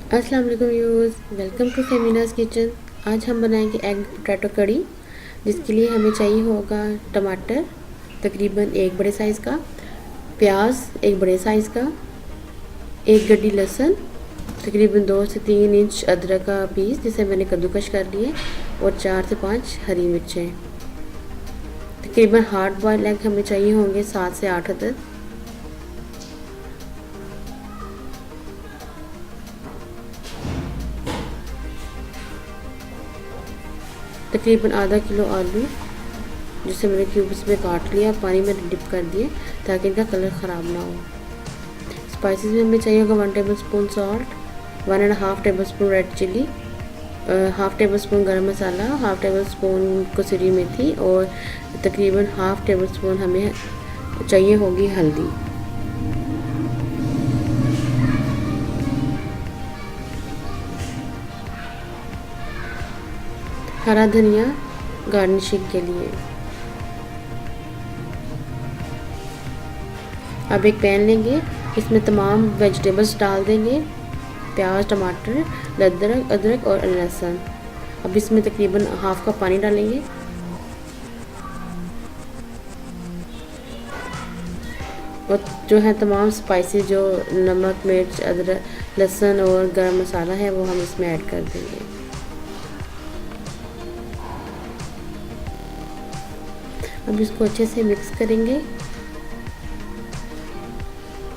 अस्सलाम वालेकुम viewers, welcome to फेमिनास kitchen. आज हम बनाएंगे एग पोटैटो कड़ी, जिसके लिए हमें चाहिए होगा टमाटर तकरीबन एक बड़े साइज़ का, प्याज एक बड़े साइज़ का, एक गड्डी लहसुन, तकरीबन 2 से 3 इंच अदरक का पीस जिसे मैंने कद्दूकश कर लिए, और 4 से 5 हरी मिर्चें। तकरीबन हार्ड बॉयल एग हमें चाहिए होंगे 7 से 8 अदद। तकरीबन आधा किलो आलू जिसे मैंने क्यूब्स में काट लिया, पानी में डिप कर दिए ताकि इनका कलर ख़राब ना हो। स्पाइसेस में हमें चाहिए होगा 1 tablespoon salt, 1.5 tablespoon red chilli, half tablespoon garam masala, half tablespoon कसूरी मेथी, और तकरीबन हाफ़ टेबल स्पून हमें चाहिए होगी हल्दी। हरा धनिया गार्निशिंग के लिए। अब एक पैन लेंगे, इसमें तमाम वेजिटेबल्स डाल देंगे, प्याज, टमाटर, अदरक और लहसुन। अब इसमें तकरीबन हाफ़ कप पानी डालेंगे और जो है तमाम स्पाइसेस जो नमक, मिर्च, अदरक, लहसुन और गरम मसाला है वो हम इसमें ऐड कर देंगे। अब इसको अच्छे से मिक्स करेंगे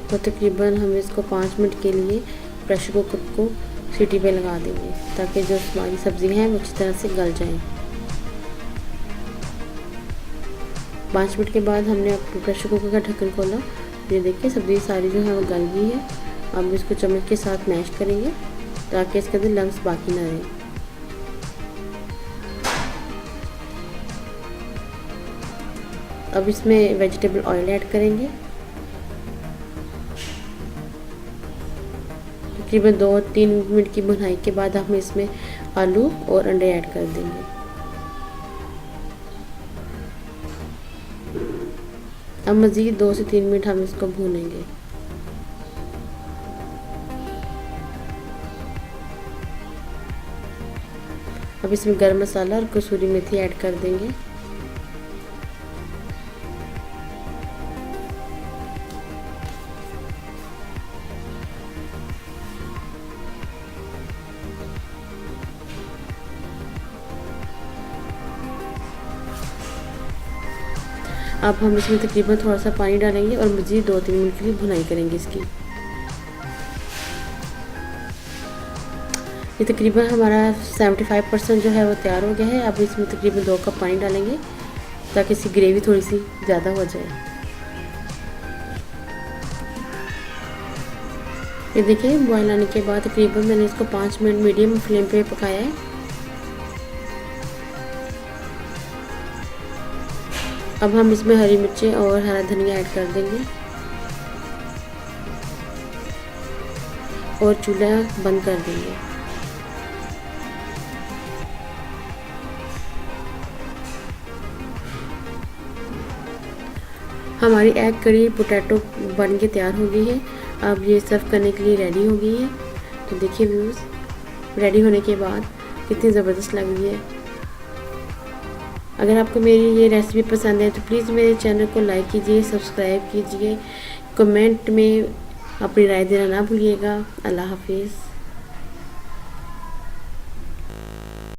और तकरीबन हम इसको 5 मिनट के लिए प्रेशर कुकर को सीटी पे लगा देंगे ताकि जो हमारी सब्ज़ी हैं वो अच्छी तरह से गल जाएं। 5 मिनट के बाद हमने प्रेशर कुकर का ढक्कन खोला, ये देखिए सब्ज़ी सारी जो है वो गल गई है। अब इसको चम्मच के साथ मैश करेंगे ताकि इसके अंदर लम्स बाकी ना रहे। अब इसमें वेजिटेबल ऑयल ऐड करेंगे, तकरीबन 2-3 मिनट की भुनाई के बाद हम इसमें आलू और अंडे ऐड कर देंगे। अब मज़ीद 2 से 3 मिनट हम इसको भूनेंगे। अब इसमें गरम मसाला और कसूरी मेथी ऐड कर देंगे। अब हम इसमें तकरीबन थोड़ा सा पानी डालेंगे और मज़ीद 2-3 मिनट के लिए भुनाई करेंगे इसकी। ये तकरीबन हमारा 75% जो है वो तैयार हो गया है। अब इसमें तकरीबन 2 कप पानी डालेंगे ताकि इसकी ग्रेवी थोड़ी सी ज़्यादा हो जाए। ये देखिए बॉयल आने के बाद तकरीबन मैंने इसको 5 मिनट मीडियम फ्लेम पे पकाया है। अब हम इसमें हरी मिर्चें और हरा धनिया ऐड कर देंगे और चूल्हा बंद कर देंगे। हमारी एग करी पोटैटो बन के तैयार हो गई है। अब ये सर्व करने के लिए रेडी हो गई है। तो देखिए व्यूज़, रेडी होने के बाद कितनी ज़बरदस्त लग रही है। अगर आपको मेरी ये रेसिपी पसंद है तो प्लीज़ मेरे चैनल को लाइक कीजिए, सब्सक्राइब कीजिए, कमेंट में अपनी राय देना ना भूलिएगा। अल्लाह हाफिज़।